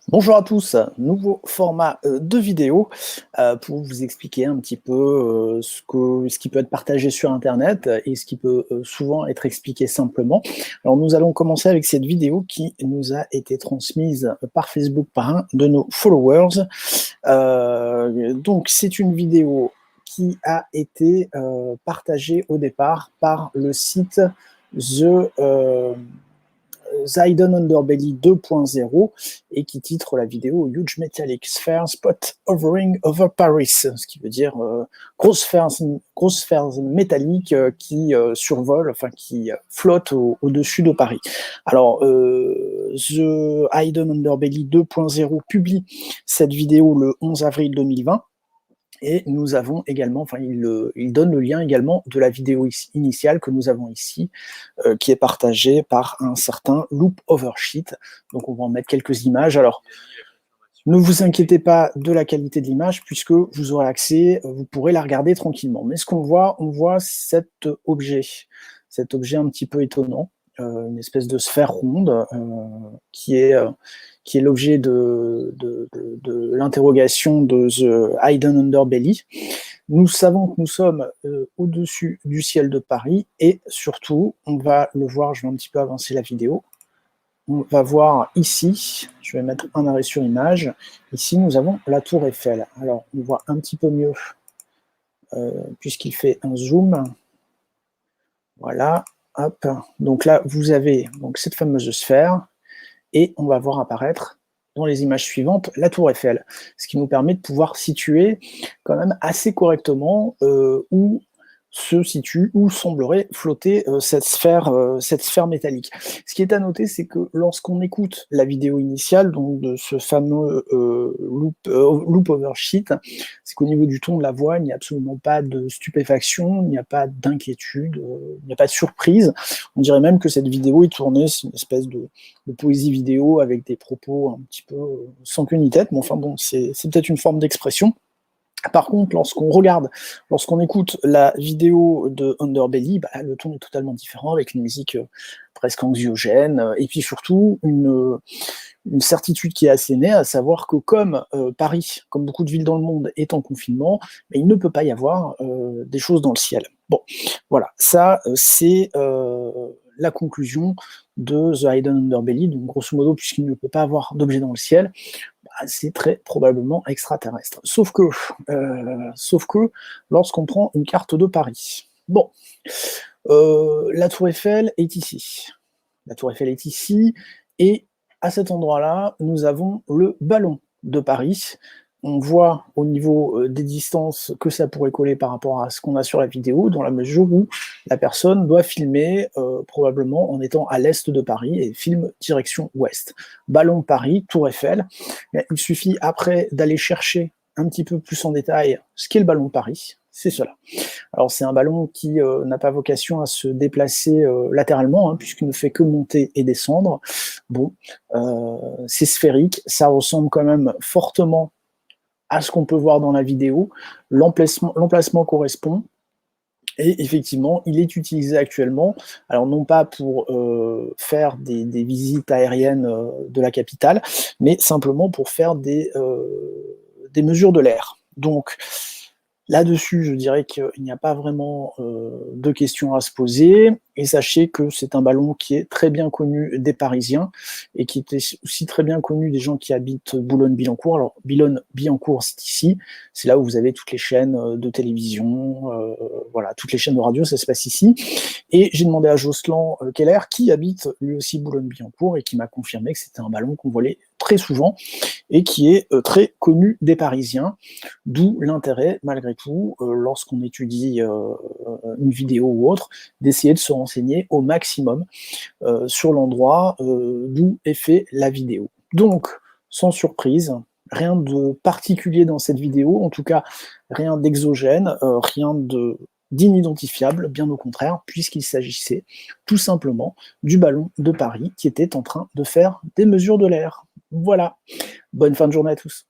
Bonjour à tous, nouveau format de vidéo pour vous expliquer un petit peu ce qui peut être partagé sur Internet et ce qui peut souvent être expliqué simplement. Alors nous allons commencer avec cette vidéo qui nous a été transmise par Facebook par un de nos followers. Donc c'est une vidéo qui a été partagée au départ par le site Zidon Underbelly 2.0 et qui titre la vidéo Huge Metallic Sphere Spot Hovering Over Paris, ce qui veut dire grosse sphère métallique qui survole, enfin qui flotte au-dessus de Paris. Alors, The Zidon Underbelly 2.0 publie cette vidéo le 11 avril 2020. Et nous avons également, enfin il donne le lien également de la vidéo initiale que nous avons ici, qui est partagée par un certain Loop Oversheet. Donc on va en mettre quelques images. Alors, ne vous inquiétez pas de la qualité de l'image, puisque vous aurez accès, vous pourrez la regarder tranquillement. Mais ce qu'on voit, on voit cet objet un petit peu étonnant, une espèce de sphère ronde, qui est l'objet de l'interrogation de The Hidden Underbelly. Nous savons que nous sommes au-dessus du ciel de Paris, et surtout, on va le voir, je vais un petit peu avancer la vidéo, on va voir ici, je vais mettre un arrêt sur image, ici nous avons la tour Eiffel. Alors on voit un petit peu mieux, puisqu'il fait un zoom, voilà, hop, donc là vous avez donc cette fameuse sphère, et on va voir apparaître dans les images suivantes la tour Eiffel, ce qui nous permet de pouvoir situer quand même assez correctement où se situe, où semblerait flotter cette sphère métallique. Ce qui est à noter, c'est que lorsqu'on écoute la vidéo initiale, donc de ce fameux loop oversheet, c'est qu'au niveau du ton de la voix, il n'y a absolument pas de stupéfaction, il n'y a pas d'inquiétude, il n'y a pas de surprise. On dirait même que cette vidéo est tournée, c'est une espèce de poésie vidéo avec des propos un petit peu sans queue ni tête, mais enfin bon, c'est peut-être une forme d'expression. Par contre, lorsqu'on écoute la vidéo de Underbelly, bah, le ton est totalement différent, avec une musique presque anxiogène, et puis surtout une certitude qui est assez née, à savoir que comme Paris, comme beaucoup de villes dans le monde, est en confinement, mais il ne peut pas y avoir des choses dans le ciel. Bon, voilà, ça c'est la conclusion de The Hidden Underbelly, donc grosso modo, puisqu'il ne peut pas avoir d'objet dans le ciel, c'est très probablement extraterrestre. Sauf que lorsqu'on prend une carte de Paris, bon, la Tour Eiffel est ici. La Tour Eiffel est ici, et à cet endroit-là, nous avons le ballon de Paris. On voit au niveau des distances que ça pourrait coller par rapport à ce qu'on a sur la vidéo, dans la mesure où la personne doit filmer probablement en étant à l'est de Paris et filme direction ouest. Ballon de Paris, Tour Eiffel. Il suffit après d'aller chercher un petit peu plus en détail ce qu'est le ballon de Paris. C'est cela. Alors c'est un ballon qui n'a pas vocation à se déplacer latéralement, hein, puisqu'il ne fait que monter et descendre. Bon, c'est sphérique, ça ressemble quand même fortement à ce qu'on peut voir dans la vidéo. L'emplacement correspond, et effectivement, il est utilisé actuellement, alors non pas pour faire des visites aériennes de la capitale, mais simplement pour faire des mesures de l'air. Donc, là-dessus, je dirais qu'il n'y a pas vraiment de questions à se poser, et sachez que c'est un ballon qui est très bien connu des Parisiens, et qui est aussi très bien connu des gens qui habitent Boulogne-Billancourt. Alors, Boulogne-Billancourt, c'est ici, c'est là où vous avez toutes les chaînes de télévision, voilà, toutes les chaînes de radio, ça se passe ici. Et j'ai demandé à Jocelyn Keller, qui habite lui aussi Boulogne-Billancourt, et qui m'a confirmé que c'était un ballon qu'on volait très souvent, et qui est très connu des Parisiens, d'où l'intérêt, malgré tout, lorsqu'on étudie une vidéo ou autre, d'essayer de se renseigner au maximum sur l'endroit d'où est fait la vidéo. Donc, sans surprise, rien de particulier dans cette vidéo, en tout cas rien d'exogène, rien d'inidentifiable, bien au contraire, puisqu'il s'agissait tout simplement du ballon de Paris qui était en train de faire des mesures de l'air. Voilà. Bonne fin de journée à tous.